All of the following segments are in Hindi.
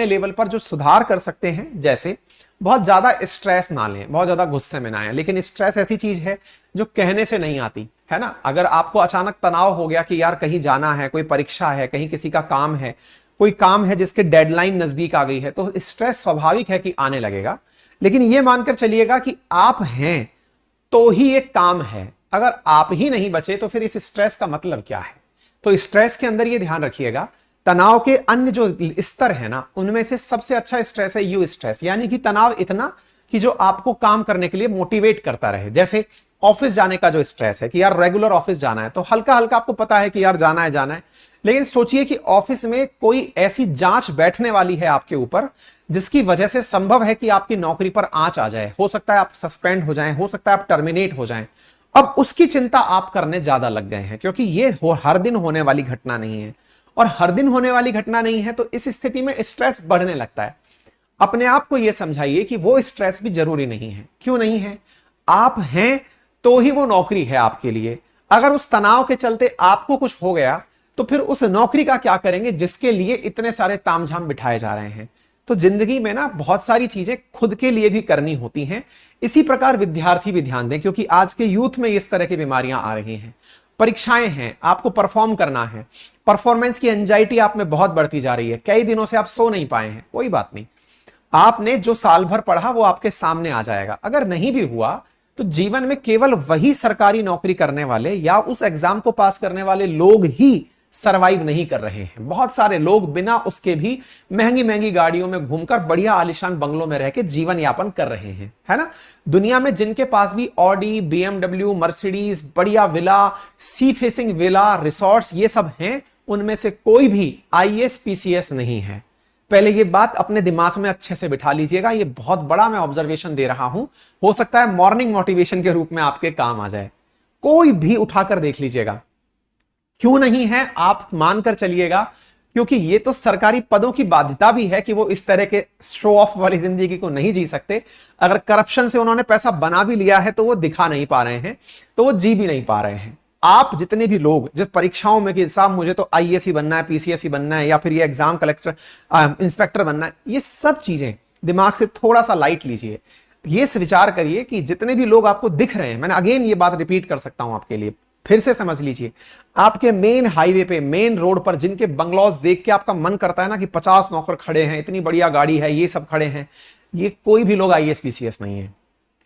अपने लेवल पर जो सुधार कर सकते हैं, जैसे बहुत ज्यादा स्ट्रेस ना लें, बहुत ज्यादा गुस्से में ना आए। लेकिन स्ट्रेस ऐसी चीज है जो कहने से नहीं आती है ना। अगर आपको अचानक तनाव हो गया कि यार कहीं जाना है, कोई परीक्षा है, कहीं किसी का काम है, कोई काम है जिसके डेडलाइन नजदीक आ गई है, तो स्ट्रेस स्वाभाविक है कि आने लगेगा। लेकिन यह मानकर चलिएगा कि आप हैं तो ही एक काम है, अगर आप ही नहीं बचे तो फिर इस स्ट्रेस का मतलब क्या है। तो स्ट्रेस के अंदर ये ध्यान रखिएगा, तनाव के अन्य जो स्तर है ना, उनमें से सबसे अच्छा स्ट्रेस है यू स्ट्रेस, यानी कि तनाव इतना कि जो आपको काम करने के लिए मोटिवेट करता रहे। जैसे ऑफिस जाने का जो स्ट्रेस है कि यार रेगुलर ऑफिस जाना है, तो हल्का हल्का आपको पता है कि यार जाना है, लेकिन सोचिए कि ऑफिस में कोई ऐसी जांच बैठने वाली है आपके ऊपर जिसकी वजह से संभव है कि आपकी नौकरी पर आंच आ जाए, हो सकता है आप सस्पेंड हो जाएं, हो सकता है आप टर्मिनेट हो जाएं। अब उसकी चिंता आप करने ज्यादा लग गए हैं, क्योंकि ये हर दिन होने वाली घटना नहीं है, और हर दिन होने वाली घटना नहीं है, तो इस स्थिति में स्ट्रेस बढ़ने लगता है। अपने आप को यह समझाइए कि वो स्ट्रेस भी जरूरी नहीं है। क्यों नहीं है? आप हैं तो ही वो नौकरी है आपके लिए। अगर उस तनाव के चलते आपको कुछ हो गया तो फिर उस नौकरी का क्या करेंगे जिसके लिए इतने सारे तामझाम बिठाए जा रहे हैं। तो जिंदगी में ना बहुत सारी चीजें खुद के लिए भी करनी होती हैं। इसी प्रकार विद्यार्थी भी ध्यान दें, क्योंकि आज के यूथ में इस तरह की बीमारियां आ रही हैं। परीक्षाएं हैं, आपको परफॉर्म करना है, परफॉर्मेंस की एंजाइटी आप में बहुत बढ़ती जा रही है, कई दिनों से आप सो नहीं पाए हैं। कोई बात नहीं, आपने जो साल भर पढ़ा वो आपके सामने आ जाएगा। अगर नहीं भी हुआ तो जीवन में केवल वही सरकारी नौकरी करने वाले या उस एग्जाम को पास करने वाले लोग ही सरवाइव नहीं कर रहे हैं। बहुत सारे लोग बिना उसके भी महंगी महंगी गाड़ियों में घूमकर बढ़िया आलिशान बंगलों में रह के जीवन यापन कर रहे हैं, है ना। दुनिया में जिनके पास भी ऑडी, बीएमडब्ल्यू, मर्सिडीज, बढ़िया villa, sea facing villa, resorts, ये सब हैं, उनमें से कोई भी आईएएस पीसीएस नहीं है। पहले ये बात अपने दिमाग में अच्छे से बिठा लीजिएगा। ये बहुत बड़ा मैं ऑब्जर्वेशन दे रहा हूं, हो सकता है मॉर्निंग मोटिवेशन के रूप में आपके काम आ जाए। कोई भी उठाकर देख लीजिएगा, क्यों नहीं है आप मानकर चलिएगा, क्योंकि ये तो सरकारी पदों की बाध्यता भी है कि वो इस तरह के शो ऑफ वाली जिंदगी को नहीं जी सकते। अगर करप्शन से उन्होंने पैसा बना भी लिया है तो वो दिखा नहीं पा रहे हैं, तो वो जी भी नहीं पा रहे हैं। आप जितने भी लोग जो परीक्षाओं में कि साहब मुझे तो आईएएस ही बनना है, पीसीएस ही बनना है, या फिर ये एग्जाम कलेक्टर इंस्पेक्टर बनना है, ये सब चीजें दिमाग से थोड़ा सा लाइट लीजिए। ये विचार करिए कि जितने भी लोग आपको दिख रहे हैं, मैंने अगेन ये बात रिपीट कर सकता हूं आपके लिए, फिर से समझ लीजिए, आपके मेन हाईवे पे, मेन रोड पर जिनके बंगलौज देख के आपका मन करता है ना कि 50 नौकर खड़े हैं, इतनी बढ़िया गाड़ी है, ये सब खड़े हैं, ये कोई भी लोग आईएएस पीसीएस नहीं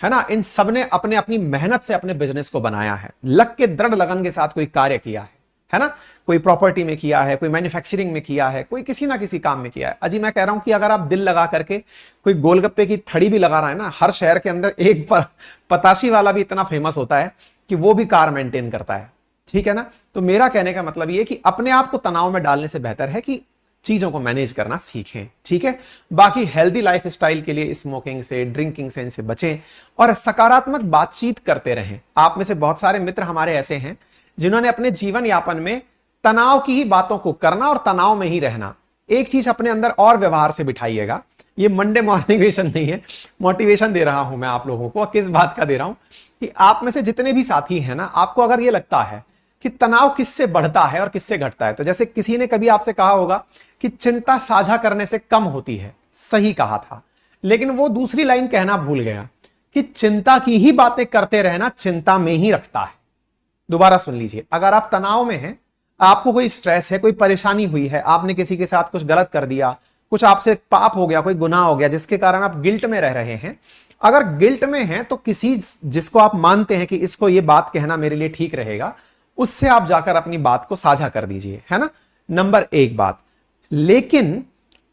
है ना। इन सब ने अपने अपनी मेहनत से अपने बिजनेस को बनाया है, लग के दृढ़ लगन के साथ कोई कार्य किया है ना। कोई प्रॉपर्टी में किया है, कोई मैन्युफैक्चरिंग में किया है, कोई किसी ना किसी काम में किया है। अजी मैं कह रहा हूं कि अगर आप दिल लगा करके कोई गोलगप्पे की थड़ी भी लगा रहा है ना, हर शहर के अंदर एक पताशी वाला भी इतना फेमस होता है कि वो भी कार मेंटेन करता है, ठीक है ना। तो मेरा कहने का मतलब ये कि अपने आप को तनाव में डालने से बेहतर है कि चीजों को मैनेज करना सीखें, ठीक है। बाकी हेल्दी लाइफस्टाइल के लिए स्मोकिंग से, ड्रिंकिंग से इनसे बचें और सकारात्मक बातचीत करते रहें। आप में से बहुत सारे मित्र हमारे ऐसे हैं जिन्होंने अपने जीवन यापन में तनाव की ही बातों को करना और तनाव में ही रहना। एक चीज अपने अंदर और व्यवहार से बिठाइएगा, ये मंडे मोटिवेशन नहीं है, मोटिवेशन दे रहा हूं मैं आप लोगों को। किस बात का दे रहा हूं कि आप में से जितने भी साथी हैं ना, आपको अगर ये लगता है कि तनाव किससे बढ़ता है और किससे घटता है, तो जैसे किसी ने कभी आपसे कहा होगा कि चिंता साझा करने से कम होती है, सही कहा था, लेकिन वो दूसरी लाइन कहना भूल गया कि चिंता की ही बातें करते रहना चिंता में ही रखता है। दोबारा सुन लीजिए, अगर आप तनाव में हैं, आपको कोई स्ट्रेस है, कोई परेशानी हुई है, आपने किसी के साथ कुछ गलत कर दिया, कुछ आपसे पाप हो गया, कोई गुनाह हो गया जिसके कारण आप गिल्ट में रह रहे हैं, अगर गिल्ट में हैं तो किसी जिसको आप मानते हैं कि इसको ये बात कहना मेरे लिए ठीक रहेगा, उससे आप जाकर अपनी बात को साझा कर दीजिए, है ना। नंबर 1 बात, लेकिन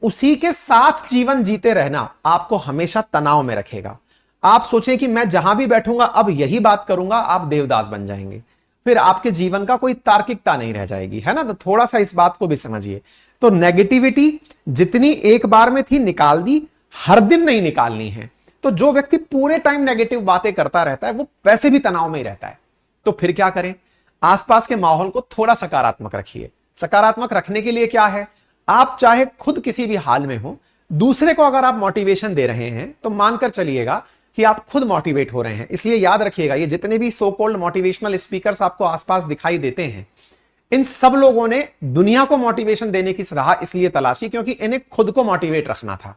उसी के साथ जीवन जीते रहना आपको हमेशा तनाव में रखेगा। आप सोचें कि मैं जहां भी बैठूंगा अब यही बात करूंगा, आप देवदास बन जाएंगे, फिर आपके जीवन का कोई तार्किकता नहीं रह जाएगी, है ना। तो थोड़ा सा इस बात को भी समझिए। तो नेगेटिविटी जितनी एक बार में थी निकाल दी, हर दिन नहीं निकालनी है। तो जो व्यक्ति पूरे टाइम नेगेटिव बातें करता रहता है वो वैसे भी तनाव में ही रहता है। तो फिर क्या करें, आसपास के माहौल को थोड़ा सकारात्मक रखिए। सकारात्मक रखने के लिए क्या है, आप चाहे खुद किसी भी हाल में हो, दूसरे को अगर आप मोटिवेशन दे रहे हैं तो मानकर चलिएगा कि आप खुद मोटिवेट हो रहे हैं। इसलिए याद रखिएगा, ये जितने भी सो कॉल्ड मोटिवेशनल स्पीकर्स आपको आसपास दिखाई देते हैं, इन सब लोगों ने दुनिया को मोटिवेशन देने की राह इसलिए तलाशी क्योंकि इन्हें खुद को मोटिवेट रखना था,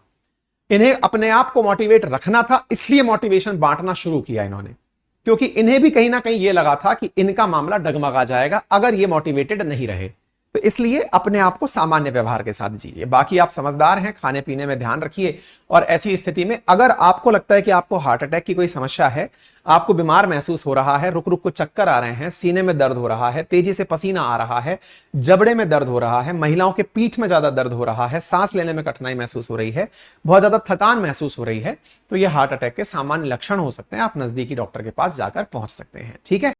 इन्हें अपने आप को मोटिवेट रखना था, इसलिए मोटिवेशन बांटना शुरू किया इन्होंने, क्योंकि इन्हें भी कहीं ना कहीं यह लगा था कि इनका मामला डगमगा जाएगा अगर ये मोटिवेटेड नहीं रहे। तो इसलिए अपने आप को सामान्य व्यवहार के साथ जीजिए। बाकी आप समझदार हैं, खाने पीने में ध्यान रखिए। और ऐसी स्थिति में अगर आपको लगता है कि आपको हार्ट अटैक की कोई समस्या है, आपको बीमार महसूस हो रहा है, रुक रुक को चक्कर आ रहे हैं, सीने में दर्द हो रहा है, तेजी से पसीना आ रहा है, जबड़े में दर्द हो रहा है, महिलाओं के पीठ में ज्यादा दर्द हो रहा है, सांस लेने में कठिनाई महसूस हो रही है, बहुत ज्यादा थकान महसूस हो रही है, तो यह हार्ट अटैक के सामान्य लक्षण हो सकते हैं। आप नजदीकी डॉक्टर के पास जाकर पहुंच सकते हैं। ठीक है।